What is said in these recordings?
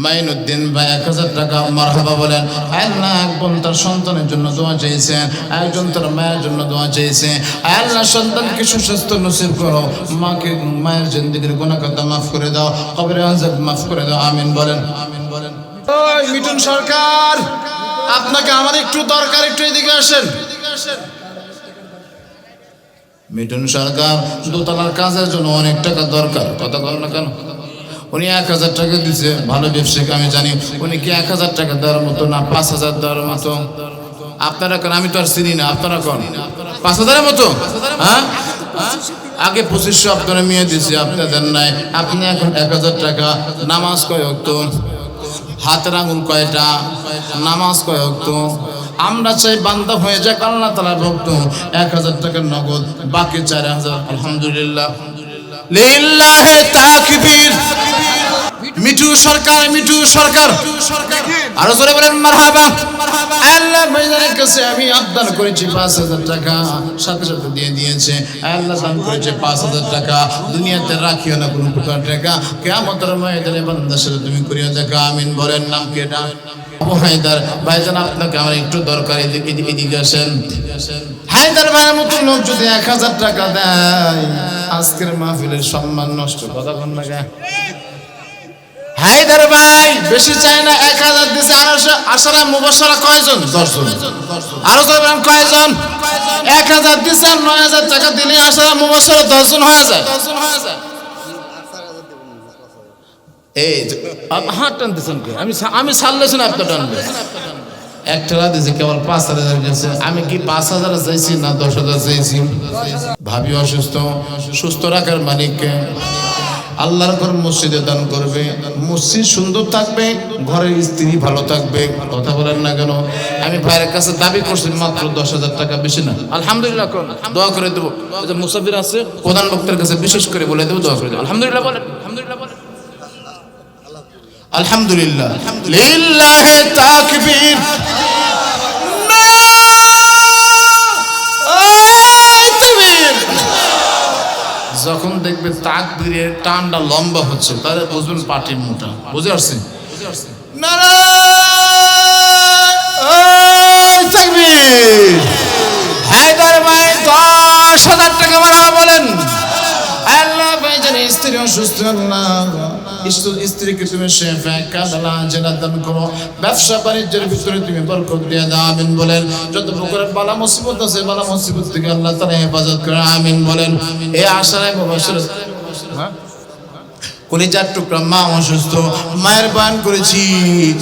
মাইনুদ্দিন ভাই 1000 টাকা মারহাবা বলেন। আল্লাহ একজন তার সন্তানের জন্য দোয়া চেয়েছেন, একজন তার মায়ের জন্য দোয়া চেয়েছে। আল্লাহ সন্তানকে সুস্বাস্থ্য নসিব করো, মাকে মায়ের জিন্দেগির গুনাহ খাতা মাফ করে দাও, কবরের আযাব মাফ করে দাও, আমিন বলেন। ওই মিঠুন সরকার, আপনাকে আমার একটু দরকার, একটু এদিকে আসেন। মিঠুন সরকার দোতলার কাজের জন্য অনেক টাকা দরকার, কথা বলেন না কেন? উনি 1000 টাকা দিছে, ভালো ব্যবসায়িক আমি জানি। উনি কি 1000 টাকা দেওয়ার মতো না 5000 দেওয়ার মতো? আপনারা কোন, আমি তো আর চিনি না, আপনারা কোন 5000-এর মতো? হ্যাঁ, আগে 2500 আপনারা মেয়ে দিছে, আপনাদের নাই। আপনি এখন 1000 টাকা। নামাজ কয় ওয়াক্ত? হাতের আঙুল কয়টা? নামাজ কয় ওয়াক্ত? আমরা চাই বান্দা হয়ে যাক আল্লাহ তাআলার ভক্ত। 1000 টাকার নগদ, বাকি 4000। আলহামদুলিল্লাহ, লিল্লাহি তাকবীর। মিঠু সরকার, মিঠু সরকার, আরো জোরে বলেন মারহাবা। আল্লাহ ভাইজানের কাছে আমি আবদার করেছি 5000 টাকা, সাথে সাথে দিয়ে দিয়েছে। আল্লাহ দান করেছে 5000 টাকা, দুনিয়াতে রাখিও না কোনো প্রকার টাকা, কিয়ামতের ময়দানে বান্দার সাথে তুমি করিয়া দেখা, আমিন বলেন। নাম কি এটা? আবু হায়দার ভাইজান, আপনাকে আমার একটু দরকার, এদিকে আসেন। হায়দার ভাইয়ের মতো লোক যদি 1000 টাকা দেয়, আজকের মাহফিলের সম্মান নষ্ট, কথা বল না গা। হায়দার ভাই বেশি চায় না, 1000 দিছে। আশারা মুবাশশারা কয়জন? 10 জন। আরো বলেন কয়জন? 1000 দিছে, 9000 টাকা দিলে আশারা মুবাশশারা 10 জন হয়ে যায়। এই হাত টানতেছেন কে? আমি ছাড়লেছি না, আপনি টানবেন। একটা দিয়েছে কেবল 5000 গেছে। আমি কি 5000 চাইছি না 10000 চাইছি? ভাবি অসুস্থ, সুস্থ রাখার মালিককে। আল্লাহর ঘর মসজিদে দান করবে, মসজিদ সুন্দর থাকবে, ঘরের স্ত্রী ভালো থাকবে, কথা বলেন না কেন? আমি ভাইয়ের কাছে দাবি করছি মাত্র 10000 টাকা, বেশি না। আলহামদুলিল্লাহ, দোয়া করে দেবো। মুসাফির আছে, প্রধান বক্তার কাছে বিশেষ করে বলে দেবো, দোয়া করে দেবো। আলহামদুলিল্লাহ বলেন, আলহামদুলিল্লাহ বলেন, আলহামদুলিল্লাহ, লিল্লাহি তাকবীর। যখন দেখবে তাকবীরের টানটা লম্বা হচ্ছে, তাহলে বুঝবেন পার্টি মোটা। বুঝে আসছে? হায়দার ভাই 10000 টাকা মারহাবা বলেন। আল্লাহ ভাই জানে স্ত্রী অসুস্থ, আল্লাহ স্ত্রীকে তুমি শেফা কাদালা জেলা দান করো, ব্যবসা বাণিজ্যের ভিতরে তুমি বরকত দিয়ে দাও, আমিন বলেন। যত প্রকারের বালা মুসিবত আছে, বালা মুসিবত থেকে আল্লাহ তাআলা হেফাজত করে, আমিন বলেন। এই আশায় মুবাশশির কলিজার টুকরা মা অসুস্থ, মায়ের বান করেছি,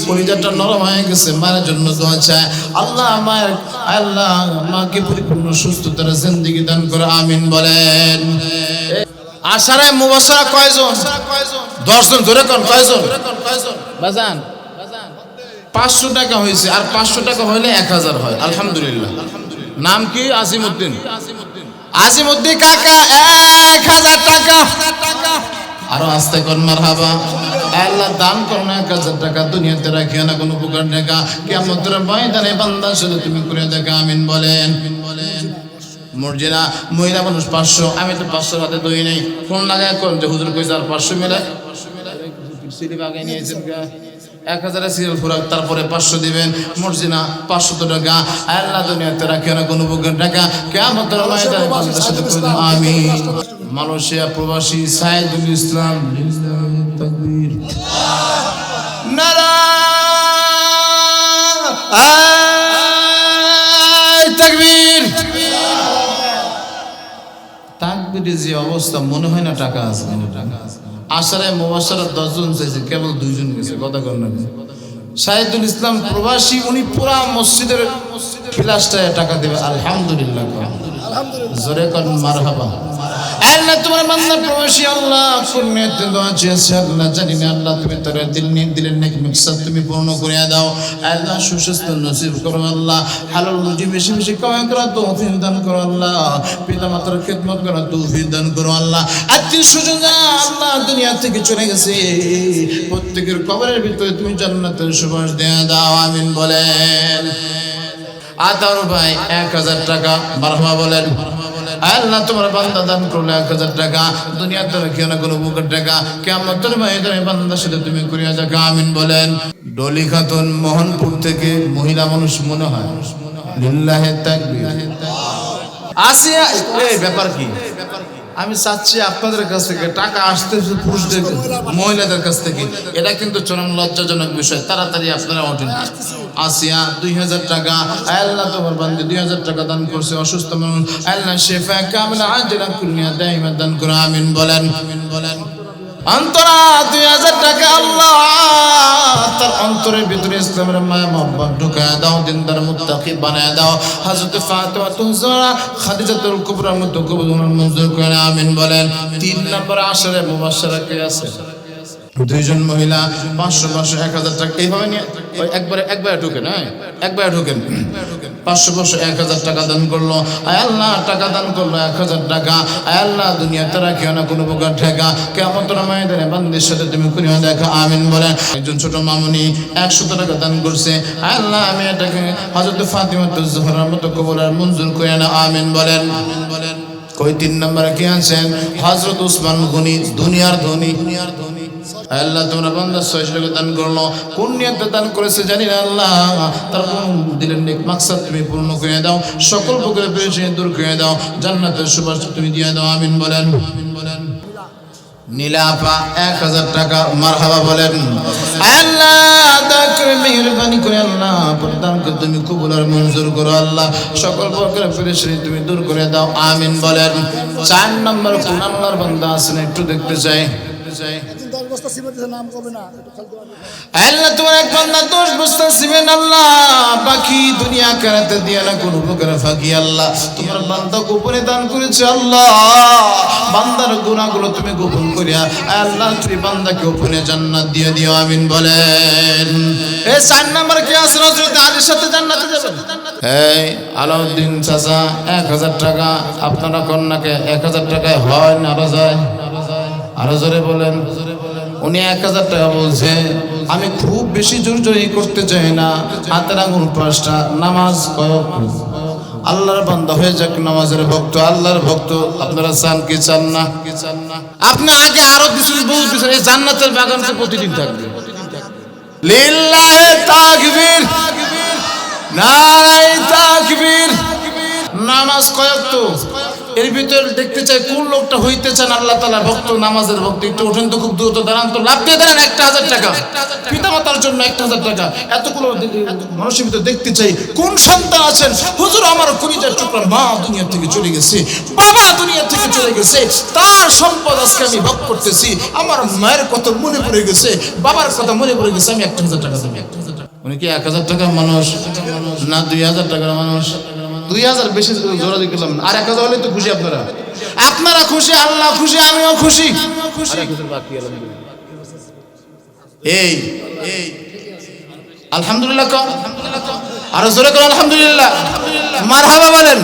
কলিজাটা নরম হয়ে গেছে, মায়ের জন্য দোয়া চায়। আল্লাহ মায়ের, আল্লাহ মাকে পরিপূর্ণ সুস্থতার জিন্দেগি দান করে, আমিন বলেন। আশারায় মুবাশশারা কয়জন? 10 জন। ধরে কোন কয়জন? বাজান 500 টাকা হয়েছে, আর 500 টাকা হইলে 1000 হয়। আলহামদুলিল্লাহ। নাম কি? আজিমউদ্দিন। আজিমউদ্দিন কাকা 1000 টাকা। আরো আস্তে কোন মারহাবা। আল্লাহ দান করুন 1000 টাকা, দুনিয়াতে রাখিও না কোনো প্রকার টাকা, কিয়ামতের ময়দানে বান্দার সাথে তুমি করে দেখা, আমিন বলেন। মর্জিনা মহিলা মানুষ 500, আমি তো 500 হাতে দই নেই, ফোন লাগায় কোন যে হুজুর কইছে আর 500 মিলে সিলিপ আগে নিয়েছেন, 1000 সিরিয়াল ফুরাক, তারপরে 500 দিবেন। মর্জিনা 500 টাকা। আল্লাহ দুনিয়াতে রাখিও না কোনো প্রকার টাকা, কিয়ামতের ময়দানে বান্দার সাথে করে দাও, আমিন। মালয়েশিয়া প্রবাসী সাইদুল ইসলাম, তাকবীর, নারা তাকবীর। তাকবীরের যে অবস্থা, মনে হয় না টাকা আছে। আশারায় মুবাশশারা 10 জন চাইছে, কেবল 2 জন গেছে, কথা কর না। সাইদুল ইসলাম প্রবাসী, উনি পুরা মসজিদের ফিলাসটায় টাকা দেবে। আলহামদুলিল্লাহ, জোরে কর মারহাবা। আল্লাহ তোমার বান্দা প্রবাসী, আল্লাহ পুণ্যতে দোয়া চেয়েছে, আল্লাহ জানি না, আল্লাহ তুমি তার দিলের নেক মাকসাদ তুমি পূর্ণ করে দাও। আল্লাহ সুস্বাস্থ্য নসিব করো, আল্লাহ হালাল রুজি বেশি বেশি কামাই করার তৌফিক দান করো, আল্লাহ পিতা মাতার খেদমত করার তৌফিক দান করো, আল্লাহ আত্মীয় স্বজন আল্লাহ দুনিয়া থেকে চলে গেছে, প্রত্যেকের কবরের ভিতরে তুমি জান্নাতের সুবাস দিয়ে দাও, আমিন বলেন। আতার ভাই 1000 টাকা মারহাবা বলেন। আল্লাহ তোমার বান্দা দান করলো 1000 টাকা, দুনিয়াতে রাখিও না কোনো বুকের টাকা, কিয়ামতের ময়দানে বান্দার সাথে তুমি করিয়া যাও, আমিন বলেন। ডলি খাতুন মোহনপুর থেকে, মহিলা মানুষ মনে হয়, লিল্লাহে তাকবীর। আসিয়া, এই ব্যাপার কি? আমি চাচ্ছি আপনাদের কাছ থেকে টাকা আসতেছে পুরুষদের, মহিলাদের কাছ থেকে, এটা কিন্তু চরম লজ্জাজনক বিষয়। তাড়াতাড়ি আপনারা ওঠেন। আসিয়া 2000 টাকা, আল্লাহ তোমার বান্দা 2000 টাকা দান করছে, অসুস্থ মানুষ, আল্লাহ শিফা কামিলা আজলা কুল্লিয়া দাইমা দান করে, আমিন বলেন। অন্তরা 2000 টাকা, আল্লাহ তার অন্তরের ভিতরে ইসলামের মায়া মোহব্বত ঢুকায় দাও, দিনদার মুত্তাকি বানায় দাও। হযরত ফাতিমা তুহরা খাদিজাতুল কুবরা মতো কবুল মঞ্জুর করে, আমিন বলেন। 3 নম্বর আশরে মুবাশশারা কে আছে? 2 জন মহিলা 500 1000 টাকা এইভাবে নিয়ে ওই একবারে ঢুকেন, হ্যাঁ একবারে ঢুকেন। 500 1000 টাকা দান করলো, আয় আল্লাহ টাকা দান করলো 1000 টাকা, আয় আল্লাহ দুনিয়াতে রাখিও না কোনো প্রকার টাকা, কিয়ামতের ময়দানে বান্দির সাথে তুমি করিয়া দেখা, আমিন বলেন। একজন ছোট মামুনি 100 টাকা দান করছে, আয় আল্লাহ আমি এটাকে হযরত ফাতিমা তুহরার মতো কবুল আর মঞ্জুর করে না, আমিন বলেন। কই 3 নম্বরে কে আছেন? হযরত উসমান গনি, দুনিয়ার ধনী। আল্লাহ তোমরা বান্দা 600 টাকা দান করলো, কোন নিয়তে দান করেছে জানি না, আল্লাহ তার দিলেন নেক মাকসাদ তুমি পূর্ণ করে দাও, সকল প্রকারের পেরেশানি দূর করে দাও, জান্নাতের সুবাস তুমি দিয়ে দাও, আমিন বলেন। নীলাপা 1000 টাকা, মারহাবা বলেন। আল্লাহ দয়া করে মেহেরবানি করে আল্লাহ প্রদানকে তুমি কবুল আর মঞ্জুর করো, আল্লাহ সকল প্রকারের পেরেশানি তুমি দূর করে দাও, আমিন বলেন। 4 নম্বর কোন আল্লাহর বান্দা আছেন একটু দেখতে চাই। আল্লাহ তোমার এক বান্দা 10 বস্তা সিমেন্ট, আল্লাহ বাকি দুনিয়া আখিরাতে দিয়া না কোনো প্রকার ফাঁকি, আল্লাহ তোমার বান্দা গোপনে দান করেছে, আল্লাহ বান্দার গুনাহগুলো তুমি গোপন করিয়া আল্লাহ তুমি বান্দাকে গোপনে জান্নাত দিয়ে দিও, আমিন বলেন। এই 4 নম্বর কে আছে? হযরত আলীর সাথে জান্নাতে যাবেন। এই আলাউদ্দিন চাচা 1000 টাকা, আপনারা কন্যাকে 1000 টাকায় হয় না আরো যায়? আরো জোরে বলেন। উনি 1000 টাকা বলছে, আমি খুব বেশি জোর জোরি করতে চাই না, হাতের আঙুল 5টা, নামাজ কয়েক, আল্লাহর বান্দা হয়ে যাক, নামাজের ভক্ত, আল্লাহর ভক্ত। আপনারা চান কি চান না? আপনি আগে আরো কিছু বলতেছেন, এই জান্নাতের বাগানতে প্রতিদিন থাকবে। লিল্লাহি তাকবীর, নারায়ে তাকবীর। নামাজ কয়েক তো, এর ভিতর দেখতে চাই কোন লোকটা হইতে চান আল্লাহ তাআলার ভক্ত, নামাজের ভক্ত। একটু ওঠেন তো, খুব দ্রুত দাঁড়ান তো, লাভ দিয়ে দেন 1000 টাকা, পিতামাতার জন্য 1000 টাকা। এতগুলো মানুষের ভিতর দেখতে চাই কোন সন্তান আছেন, হুজুর আমার কলিজার টুকরা মা দুনিয়া থেকে চলে গেছে, বাবা দুনিয়া থেকে চলে গেছে, তার সম্পদ আজকে আমি ভোগ করতেছি, আমার মায়ের কথা মনে পড়ে গেছে, বাবার কথা মনে পড়ে গেছে, আমি 1000 টাকা দেব। উনি কি 1000 টাকার মানুষ না 2000 টাকার মানুষ? 2000 বেশি জোরা দিলাম, আর 1000 হলে তো খুশি আপনারা। আপনারা খুশি, আল্লাহ খুশি, আমিও খুশি। এই আলহামদুলিল্লাহ কম, আরো জোরে করে আলহামদুলিল্লাহ, মারহাবা বলেন।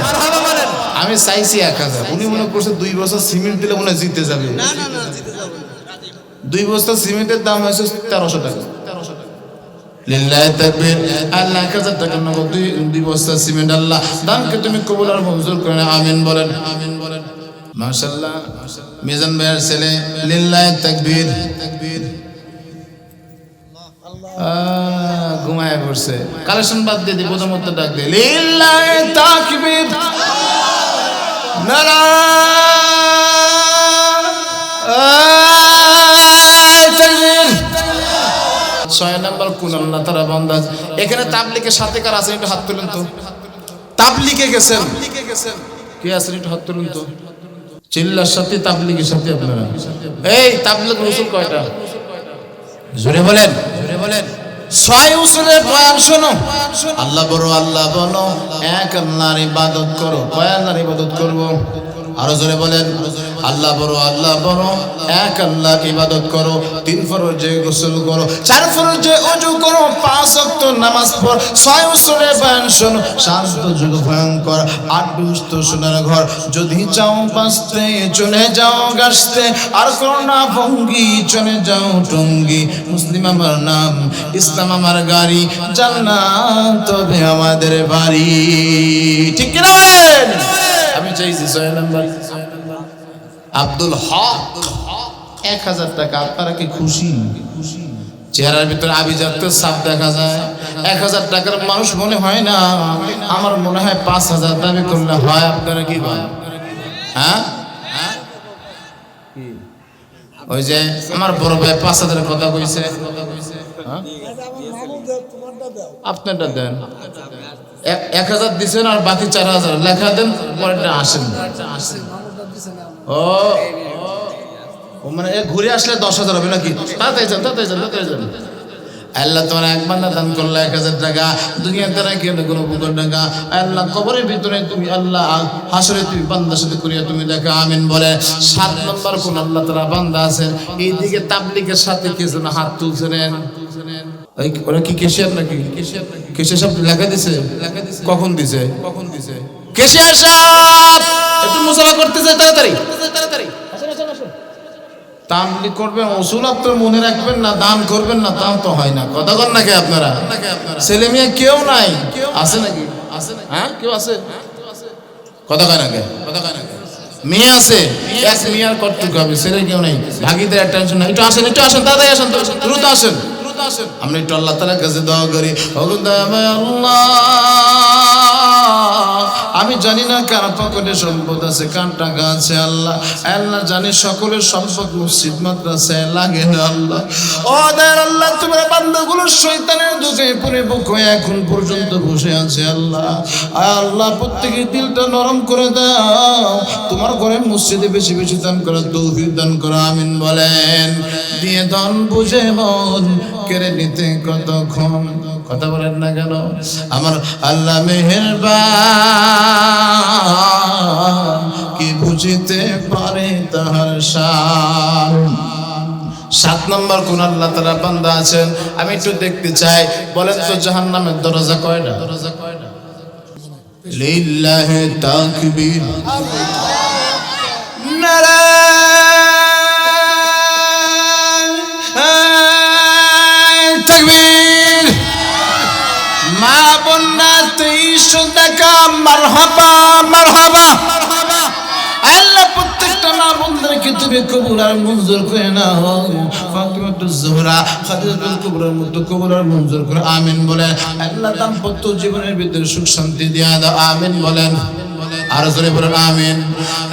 আমি চাইছি 1000, উনি মনে করছে 2 বস্তা সিমেন্ট দিলে মনে জিতে যাবে। 2 বস্তা সিমেন্টের দাম হয়েছে 1300 টাকা। লিল্লাহি তাকবীর। আল্লাহ 1000 টাকা নগদ 2 বস্তা সিমেন্ট, আল্লাহ দানকে তুমি কবুল আর মঞ্জুর করে নাও, আমিন বলেন। মাশাআল্লাহ, মিজান ভাইয়ের ছেলে, লিল্লাহি তাকবীর। ঘুমায় পড়ছে, কালেকশন বাদ দিয়ে দি, প্রথমত ডাক দে, লিল্লাহি তাকবীর, নারায়ে তাকবীর। 6 নম্বর কোন আল্লাহ তাআলা বান্দা এখানে তাবলীগের সাথে কার আছেন একটু হাত তুলেন তো। তাবলীগে গেছেন কে আছেন একটু হাত তুলেন তো। চিল্লার সাথে তাবলীগের সাথে আপনারা, এই তাবলীগ রসুল কয়টা? জোরে বলেন, জোরে বলেন। 6 উসুলের বয়ান শোনো। আল্লাহ বড়, আল্লাহ বলো, এক আল্লাহর ইবাদত করো। কয় আল্লাহর ইবাদত করব? আরো জোরে বলেন। আল্লাহ বড়, আল্লাহ বড়, এক আল্লাহর ইবাদত করো। 3 ফরজে গোসল করো, 4 ফরজে ওযু করো, 5 ওয়াক্ত নামাজ পড়। 6 উসুলের বয়ান শোনো, শান্ত যুগ ভয়ঙ্কর, 8 দুষ্ট সোনার ঘর। যদি চাও বাঁচতে চলে যাও গাছতে, আর করোনা ভঙ্গি চলে যাও টঙ্গি। মুসলিম আমার নাম, ইসলাম আমার গাড়ি, জান্নাত তবে আমাদের বাড়ি। ঠিক কি না বলেন? আমি চাইছি 6 নাম্বার আব্দুল হক 1000 টাকা। আপনারা কি খুশি? চেহারার ভিতরে আভিজাত্যের ছাপ দেখা যায়। 1000 টাকার মানুষ মনে হয় না, আমার মনে হয় 5000 দাবি করলে হয়। আপনারা কি বলেন? হ্যাঁ, ওই যে আমার বড় ভাই 5000 কথা কইছে, আপনারটা দেন। 1000 দিচ্ছেন আর বাকি 4000 লেখা দেন, পরেরটা আসেন। ও মানে ঘুরে আসলে 10,000 হবে নাকি? তাড়াতাড়ি যান, তাড়াতাড়ি যান, তাড়াতাড়ি যান। আল্লাহ তোমার এক বান্দা দান করলো 1000 টাকা, দুনিয়াতে রাখি কোনো বুকের টাকা। আল্লাহ কবরের ভিতরে তুমি, আল্লাহ হাসরে তুমি বান্দার সাথে করিয়া তুমি দেখো, আমিন বলে। 7 নম্বর কোন আল্লাহ তাআলা বান্দা আছেন এইদিকে তাবলীগের সাথে কিছু না হাত তুলছেন। ওরা কি কেশিয়ার নাকি? কেশিয়ার সব লেখা দিছে। কখন দিছে? কেশিয়ার সাহেব একটু মুসাফা করতে চাই, তাড়াতাড়ি তাড়াতাড়ি তাবলীগ করবেন, উসুল আপনার মনে রাখবেন না, দান করবেন না, তা তো হয় না। কথা কন নাকি আপনারা? ছেলে মেয়ে কেউ নাই আছে নাকি? হ্যাঁ, কেউ আছে? কথা কয় নাকি? মেয়ে আছে, এক মেয়ের কতটুকু হবে? ছেলে কেউ নাই, ভাগিদের টেনশন নাই। একটু আসেন, একটু আসেন, তাড়াতাড়ি আসেন, দ্রুত আসেন। আমরা একটু আল্লাহ তাআলার কাছে দোয়া করি। আল্লাহ, আমি জানি না কার পকেটে সম্পদ আছে, কার টাকা আছে। আল্লাহ আল্লাহ জানি সকলের সম্পদ মসজিদ মাদ্রাসায় লাগে না। আল্লাহ ও দয়ার আল্লাহ, তোমার বান্দাগুলো শয়তানের দুকে পড়ে বুক হয়ে এখন পর্যন্ত বসে আছে। আল্লাহ আল্লাহ প্রত্যেকের দিলটা নরম করে দাও, তোমার ঘরে মসজিদে বেশি বেশি দান করার তৌফিক দান করো, আমিন বলেন। দিয়ে ধন বুঝে মন কেড়ে নিতে কতক্ষণ, কথা বলেন না কেন? আমার আল্লাহ মেহেরবান, কি বুঝিতে পারে তাহার শান। 7 নম্বর কোন আল্লাহ তাআলা বান্দা আছেন আমি একটু দেখতে চাই, বলেন তো জাহান্নামের দরজা কয়টা? লিল্লাহি তাকবীর, নারা তাকবীর। মা বন্যা 23 টাকা মারহাবা মারহাবা। আল্লাহ প্রত্যেকটা মা বন্ধুকে তুমি কবুল আর মঞ্জুর করে নাও। ফাতিমাতুজ জোহরা, খাদিজাতুল কুবরার মতো কবুল আর মঞ্জুর করে, আমিন বলেন। আল্লাহ দাম্পত্য জীবনের ভিতরে সুখ শান্তি দিয়া দাও, আমিন বলেন। আর জোরে বলেন আমিন।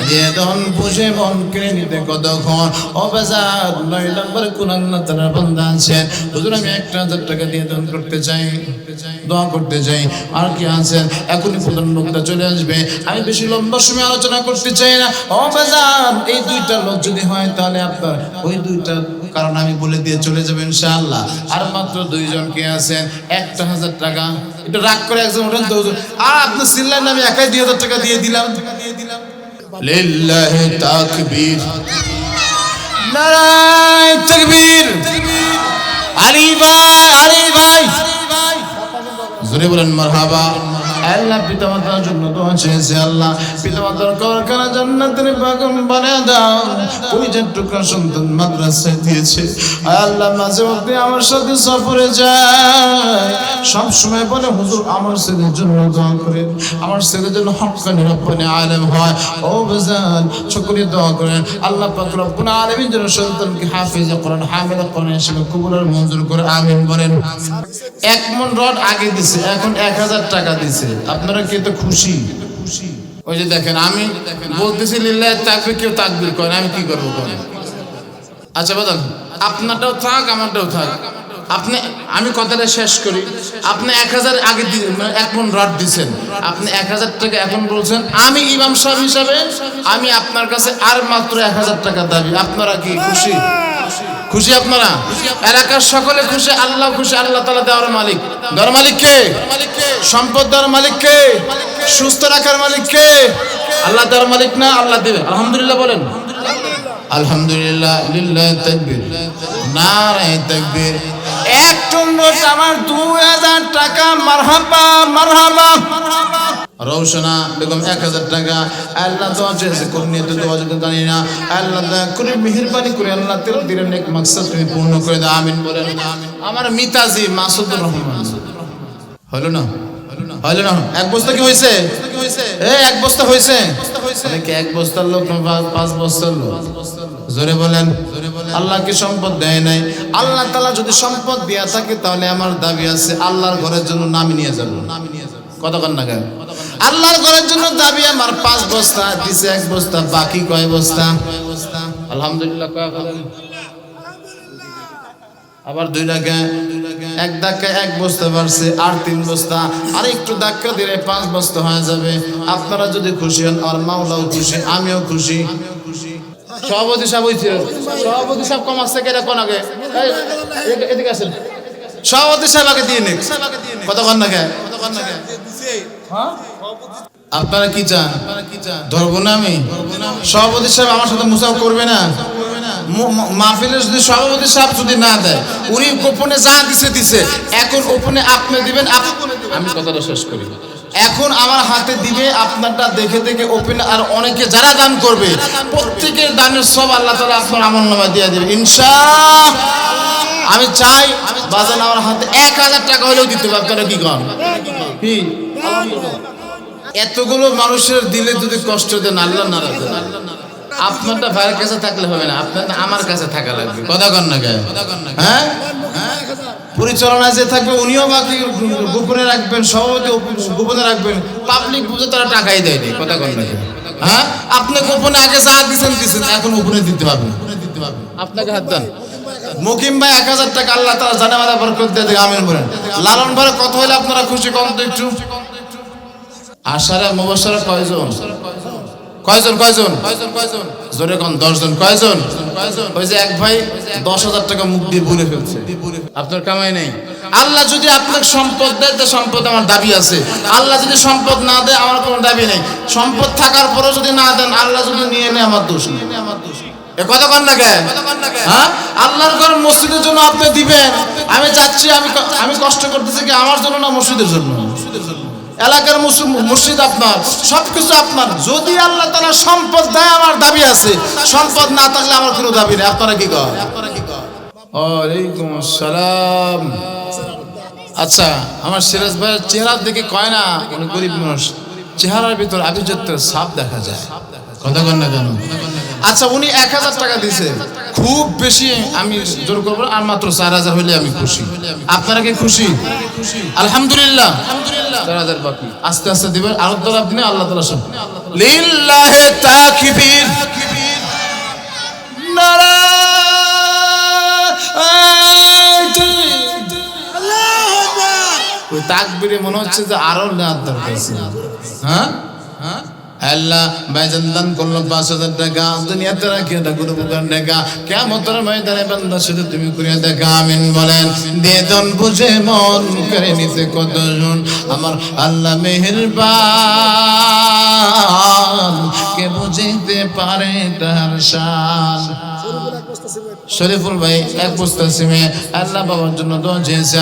দিয়ে ধন বুঝে মন কেড়ে নিতে কতক্ষণ। ও বাজার 9 নম্বর কোন আল্লাহ তাআলার বান্দা আছেন, হুজুর আমি 1000 টাকা দিয়ে দান করতে চাই, দোয়া করতে চাই। আর কি আছেন? এখনই প্রধান বক্তা চলে আসবে, আমি বেশি লম্বা সময় আলোচনা করতে চাই না। ও বাজার এই 2টা লোক যদি হয় তাহলে আপনার ওই 2টা কারণ আমি বলে দিয়ে চলে যাবেন ইনশাআল্লাহ। আর মাত্র 2 জন কে আছেন? 1000 টাকা। একটু রাগ করে একজন ওঠেন তো হুজুর। আর আপনি চিল্লেন আমি একাই 2000 টাকা দিয়ে দিলাম। লিল্লাহি তাকবীর, নারায়ে তাকবীর। আলী ভাই, আলী ভাই জোরে বলেন মারহাবা। আল্লাহ পিতামাতার জন্য দোয়া চেয়েছে, আল্লাহ পিতামাতার কবরখানা জান্নাতের বাগান বানিয়ে দাও। কলিজার টুকরা সন্তান মাদ্রাসায় দিয়েছে, আল্লাহ মাঝে মধ্যে আমার সাথে সফরে যায়, সব সময় বলে হুজুর আমার ছেলের জন্য দোয়া করেন, আমার ছেলের জন্য হক্কানি রব্বানি আলেম হয়। ও বাজান সকলে দোয়া করেন, আল্লাহ পাক রব্বুল আলামিন যেন সন্তানকে হাফেজে কোরআন, হামিলে কোরআন হিসেবে কবুল আর মঞ্জুর করে, আমিন বলেন। 1 মণ রড আগে দিছে, এখন 1000 টাকা দিছে। আপনারা কি তো খুশি? ওই যে দেখেন আমি বলতেছি লিল্লাহি তাকবীর, কেউ তাকবীর করেন, আমি কি করবো? আচ্ছা বাদান, আপনারটাও থাক আমারটাও থাক। আপনি, আমি কথাটা শেষ করি। আপনি 1000 আগে 1 মণ রড দিচ্ছেন, আপনি 1000 টাকা এখন বলছেন। আমি ইমাম সাহেব হিসাবে আমি আপনার কাছে আর মাত্র 1000 টাকা দাবি। আপনারা কি খুশি? খুশি আপনারা? এলাকার সকলে খুশি, আল্লাহ খুশি। আল্লাহ তাআলা দেওয়ার মালিক। দেওয়ার মালিক কে? সম্পদ দেওয়ার মালিক কে? সুস্থ রাখার মালিক কে? আল্লাহ দেওয়ার মালিক না? আল্লাহ দেবে। আলহামদুলিল্লাহ বলেন। আলহামদুলিল্লাহ, লিল্লাহি তাকবীর, নারায়ে তাকবীর। 1 টন রোজ আমার 2000 টাকা, মারহাবা মারহাবা। রওশনা বেগম 1000 টাকা। আল্লাহ দোয়া চেয়েছে, কোন নিয়তে দোয়া যদি জানি না, আল্লাহ দয়া করে মেহেরবানি করে আল্লাহ তের দিনের নেক মাকসাদ তুমি পূর্ণ করে দাও, আমিন বলেন। আমার মিতাজি মাসুদুর রহমান হলো না? হইলো না? এক বস্তা কি হয়েছে? এক বস্তা হয়েছে। অনেকে এক বস্তার লোক না 5 বস্তার লোক। জোরে বলেন। আল্লাহ কি সম্পদ দেয় নাই? আল্লাহ তাআলা যদি সম্পদ দিয়া থাকে তাহলে আমার দাবি আছে আল্লাহর ঘরের জন্য নামি নিয়ে যাব। কতক্ষণ না কেন? আল্লাহর ঘরের জন্য দাবি আমার 5 বস্তা, দিছে 1 বস্তা, বাকি কয় বস্তা? আলহামদুলিল্লাহ কয় বলেন। আবার 2 টাকা, 1 ধাক্কায় 1 বস্তা বাড়ছে, আর 3 বস্তা, আর একটু ধাক্কা দিলে 5 বস্তা হয়ে যাবে। আপনারা যদি খুশি হন আর মাওলাও খুশি, আমিও খুশি। সভাপতি সাহেব হইছিল, সভাপতি সাহেব কম আসছে কেটা কোন আগে এদিকে আসেন। সভাপতি সাহেব আগে দিয়ে নিক। কতক্ষণ না কে? আপনারা কি চান? ধরবো না আমি? সভাপতি সাহেব আমার সাথে মুসাফ করবে না? মাহফিলে যদি সভাপতি সাহেব যদি না দেয়, উনি গোপনে যা দিছে, এখন গোপনে আপনি দিবেন। আমি কথাটা শেষ করি। এখন আমার হাতে দিবে, আপনারটা দেখে দেখে ওপেন, আর অনেকে যারা দান করবে প্রত্যেকের দানের সব আল্লাহ তাআলা আপনার আমলনামায় দিয়ে দেবে ইনশাআল্লাহ। আমি চাই বাজান আমার হাতে 1000 টাকা হলেও দিতে হবে। আপনারা কি করেন? কি এতগুলো মানুষের দিলে যদি কষ্ট দেন আল্লাহ নারাজ হয়। আপনারটা ভাইয়ের কাছে থাকলে হবে না, আপনারটা আমার কাছে থাকা লাগবে। কথা কন না গায়ে? হ্যাঁ, পরিচালনায় যে থাকবে উনিও বাকি গোপনে রাখবেন, সভাপতি গোপনে রাখবেন, পাবলিক বুঝে তারা টাকাই দেয়নি। কথা কন না? হ্যাঁ, আপনি গোপনে আগে যা দিছেন, এখন গোপনে দিতে হবে। আপনাকে হাত দেন। মুকিম ভাই 1000 টাকা আল্লাহ তাআলা জানে মারা বরকত দিয়ে দেয়। আমিন বলেন। লালন ভাই কত হইলে আপনারা খুশি? কম তো একটু। আশারা মুবাশশারা কয়জন? জোরে কোন? 10 জন। কয়জন? ওই যে এক ভাই 10,000 টাকা মুখ দিয়ে ভুলে ফেলছে। আপনার কামাই নেই। আল্লাহ যদি আপনাকে সম্পদ দেয় তো সম্পদ আমার দাবি আছে। আল্লাহ যদি সম্পদ না দেয় আমার কোনো দাবি নেই। সম্পদ থাকার পরেও যদি না দেন, আল্লাহ যদি নিয়ে নেয় আমার দোষ নেই। এ কথা কন না কে? হ্যাঁ, আল্লাহর ঘর মসজিদের জন্য আপনি দিবেন। আমি চাচ্ছি, আমি কষ্ট করতেছি কি আমার জন্য না মসজিদের জন্য? এলাকার মসজিদ আপনার, সবকিছু আপনার। যদি আল্লাহ তাআলা সম্পদ দেয় আমার দাবি আছে, সম্পদ না থাকলে আমার কোনো দাবি নেই। আপনারা কি করেন? ওয়ালাইকুম আসসালাম। আচ্ছা, আমার সিরাজ ভাইয়ের চেহারা দেখে কয় না উনি গরিব মানুষ, চেহারার ভিতর আভিজাত্যের ছাপ দেখা যায়। কথা কন না কেন? আচ্ছা, উনি 1000 টাকা দিছে, খুব বেশি আমি জোর করবো, আর মাত্র 4000 হইলে আমি খুশি। আপনারা কি খুশি? আলহামদুলিল্লাহ। 4000 বাকি, আস্তে আস্তে দিবেন। আরো দরদ দিনে আল্লাহ তাআলা সব লিল্লাহি তাকবীর, আল্লাহু আকবার। ওই তাকবীরে মনে হচ্ছে যে আরো নেওয়ার দরকার আছে। হ্যাঁ, আল্লাহ ভাইজান দান করলো 5000 টাকা, দুনিয়াতে রাখি এটা কোনো প্রকার টাকা, কিয়ামতের ময়দানে বান্দা শুধু তুমি করিয়া দেখা। আমিন বলেন। বেদন বুঝে মন করে নিতে কতজন, আমার আল্লাহ মেহেরবান, কে বুঝিতে পারে তার শান। শরীফুল ভাই 1 বস্তা সিমে আল্লাহ বাবার জন্য দোয়া চেয়েছে।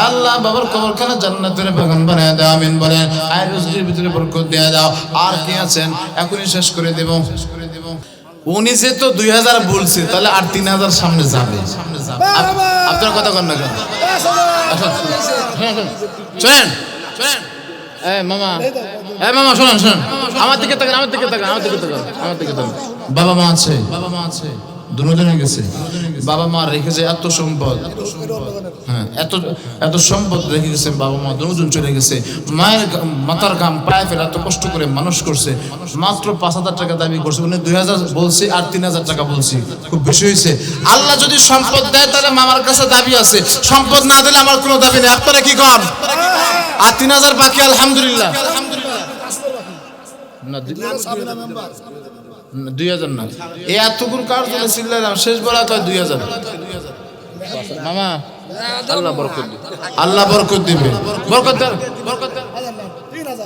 আল্লাহ বাবার কবরখানা জান্নাতের বাগান বানায় দাও। আমিন বলেন। আর রুজির ভিতরে বরকত দিয়ে দাও। আর কি আছেন? এখনই শেষ করে দেব। উনি যে তো 2000 বলছে, তাহলে আর 3000 সামনে যাবে। আপনার কথা কন না কেন? শোনেন, মামা, শোনেন, আমার দিকে তাকান। বাবা মা আছে, দুজনে গেছে। বাবা মা রেখেছে এত সম্পদ, হ্যাঁ, এত সম্পদ রেখে গেছে। বাবা মা দুজন চলে গেছে। মায়ের মাথার ঘাম পায়ে ফেলে এত কষ্ট করে মানুষ করছে। মাত্র 5000 টাকা দাবি করছে, উনি 2000 বলছে, আর 3000 টাকা বলছি, খুব বেশি হয়েছে। আল্লাহ যদি সম্পদ দেয় তাহলে মামার কাছে দাবি আছে, সম্পদ না দিলে আমার কোনো দাবি নেই। আপনারা কি করেন? আর 3000 বাকি। আলহামদুলিল্লাহ। না 2000 না, এই এতগুলো কার জন্য চিল্লাইলাম, শেষ বলা কয় 2000। মামা আল্লাহ বরকত দিবে, আল্লাহ বরকত দিবে। বরকত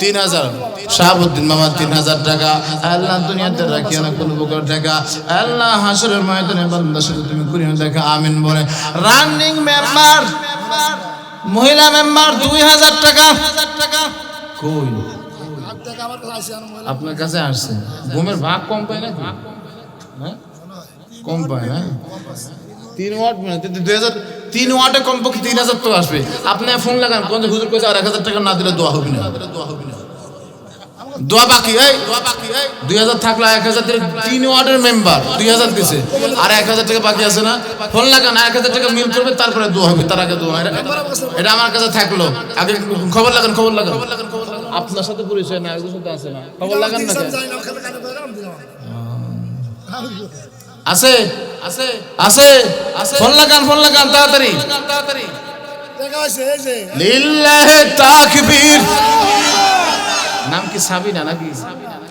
3000। শাহাবুদ্দিন মামা 3000 টাকা। আল্লাহ দুনিয়াতে রাখিও না কোনো প্রকার টাকা। আল্লাহ হাসরের ময়দানে বান্দা শুধু তুমি করিও দেখা। আমিন বলে। রানিং মেম্বার, মহিলা মেম্বার 2000 টাকা। কই আপনার কাছে আসছে? ঘুমের ভাগ কম পায় না? কম পায় না? 3 ওয়াট মানে 2000 3 ওয়াটে কমপক্ষে 3000 টাকা আসবে। আপনি ফোন লাগান কোন হুজুর কইছে আর 1000 টাকা না দিলে দোয়া হবে না, দোয়া বাকি। 2000 থাকলে 1000 দিলে 3 ওয়ার্ডের মেম্বার 2000 দিছে, আর 1000 টাকা বাকি আছে না, ফোন লাগান 1000 টাকা মিল করবে, তারপরে দোয়া হবে, তার আগে দোয়া। এটা আমার কাছে থাকলো, আগে খবর লাগান। আপনার সাথে পরিচয় না, একজন সাথে আছে না, খবর লাগান না। আছে ফোন লাগান তাড়াতাড়ি। লিল্লাহি তাকবীর। নাম কি সাবিনা নাকি?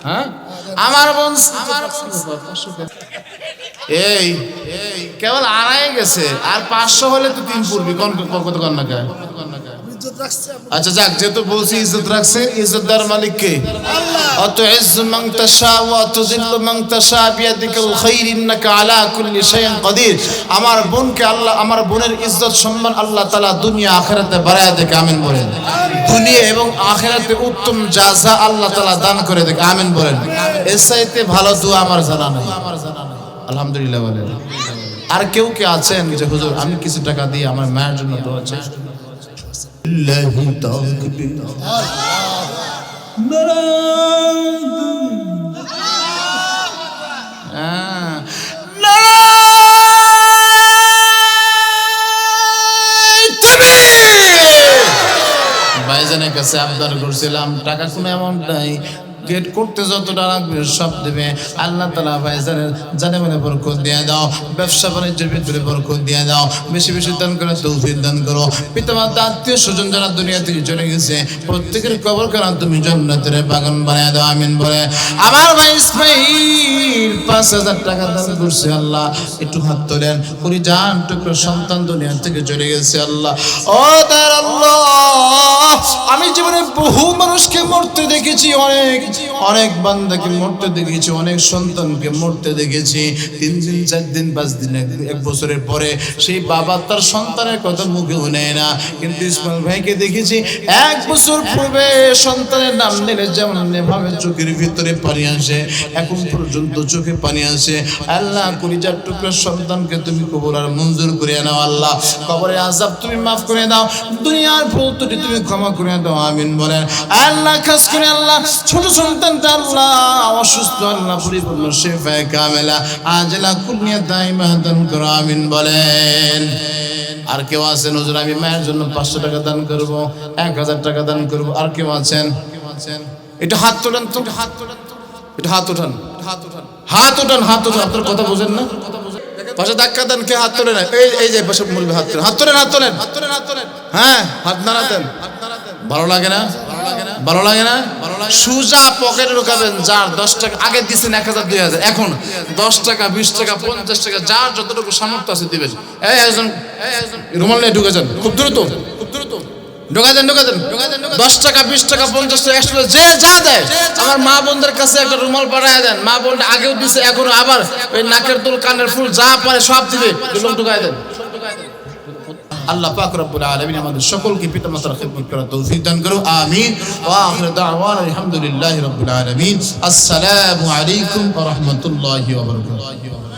হ্যাঁ, আমার বোন এই কেবল আড়াই গেছে, আর 500 হলে তো 3 পূর্বী কত কন্যা কে। আচ্ছা যাক, যেহেতু বলছি ইজ্জত রাখছে, ইজ্জতদার মালিক কে? আতুইজ্জু মান তাশা ওয়া তুযিল্লু মান তাশা বিয়াদিকাল খায়র ইন্নাকা আলা কুল্লি শাইইন কাদির। আমার বোনকে আল্লাহ, আমার বোনের ইজ্জত সম্মান আল্লাহ তাআলা দুনিয়া আখিরাতে বাড়ায় দেখ, আমিন বলেন। দুনিয়া এবং আখিরাতে উত্তম জাযা আল্লাহ তাআলা দান করে দেখ, আমিন বলেন। এর চাইতে ভালো দোয়া আমার জানা নাই। আলহামদুলিল্লাহ বলেন। আর কেউ কে আছেন যে হুজুর আমি কিছু টাকা দিয়ে আমার মায়ের জন্য দোয়া চাই? লিল্লাহি তাকবীর। ভাইজানের কাছে আবদার করছিলাম, টাকা কোনো অ্যামাউন্ট নাই, গেট করতে যতটা লাগবে সব দেবে আল্লাহ তাআলা। ভাইজানের জানে মনে বরকত দিয়ে দাও, ব্যবসা বাণিজ্যের ভিতরে বরকত দিয়ে দাও, বেশি বেশি দান করে তৌফিক দান করো। পিতামাতা আত্মীয় স্বজন যারা দুনিয়া থেকে চলে গেছে প্রত্যেকের কবর কারণ তুমি জান্নাতের বাগান বানিয়ে দাও, আমিন বলে। আমার ভাই ইসমাইল 5000 টাকা দান করছে, আল্লাহ একটু হাত তোলেন। ওই জান টুকরো সন্তান দুনিয়া থেকে চলে গেছে, আল্লাহ ও তার আল্লাহ। আমি জীবনে বহু মানুষকে মরতে দেখেছি, অনেক বান্দাকে মরতে দেখেছি, অনেক সন্তানকে মরতে দেখেছি। 3 দিন 4 দিন 5 দিন 1 বছরের পরে সেই বাবা তার সন্তানের কথা মুখেও নেয় না। কিন্তু ইসমাইল ভাইকে দেখেছি 1 বছর পূর্বে সন্তানের নাম নিলে যেমন এভাবে চোখের ভিতরে পানি আসে, এখন পর্যন্ত চোখে পানি আসে। আল্লাহ কলিজার টুকরা সন্তানকে তুমি কবুল আর মঞ্জুর করে নাও, আল্লাহ কবরের আযাব তুমি মাফ করে দাও, দুনিয়ার ভুল ত্রুটি তুমি ক্ষমা করে দাও, আমিন বলেন। আল্লাহ খাস করে আল্লাহ ছোট সন্তানটা আল্লাহ অসুস্থ, আল্লাহ পরিপূর্ণ শিফায়ে কামেলা আজলা কুনিয়া দাইমা দান করো, আমিন বলেন। আর কেউ আছেন হুজুর আমি মায়ের জন্য 500 টাকা দান করব, 1000 টাকা দান করব? আর কেউ আছেন? এটা হাত তোলেন তো, এটা হাত ওঠান। আপনার কথা বোঝেন না? পাশে ধাক্কা দেন, কে হাত তোলে না? এই যে পাশে মুরব্বি হাত তোলেন। হ্যাঁ, হাত নাড়াতেন। ভালো লাগে না? সুজা পকেটে ঢোকাবেন। যার 10 টাকা আগে দিচ্ছেন 1000 2000, এখন 10 টাকা 20 টাকা 50 টাকা যার যতটুকু সামর্থ্য আছে দিবেন। একজন রুমাল নিয়ে ঢুকে যান, খুব দ্রুত ঢোকা দেন। 10 টাকা 20 টাকা 50 টাকা 100 টাকা যে যা দেয়, আমার মা বোনদের কাছে একটা রুমাল পাঠায় দেন। মা বোন আগেও দিছে, এখন আবার ওই নাকের দুল কানের ফুল যা পারে সব দিবে, ঢুকায় দেন। আল্লাহ পাক রব্বুল আলামিন আমাদের সকলকে পিতামাতার খিদমত করার তৌফিক দান করো, আমিন। ওয়া আখিরু দাওয়ানা আলহামদুলিল্লাহি রাব্বিল আলামিন। আসসালামু আলাইকুম ওয়া রাহমাতুল্লাহি ওয়া বারাকাতুহু।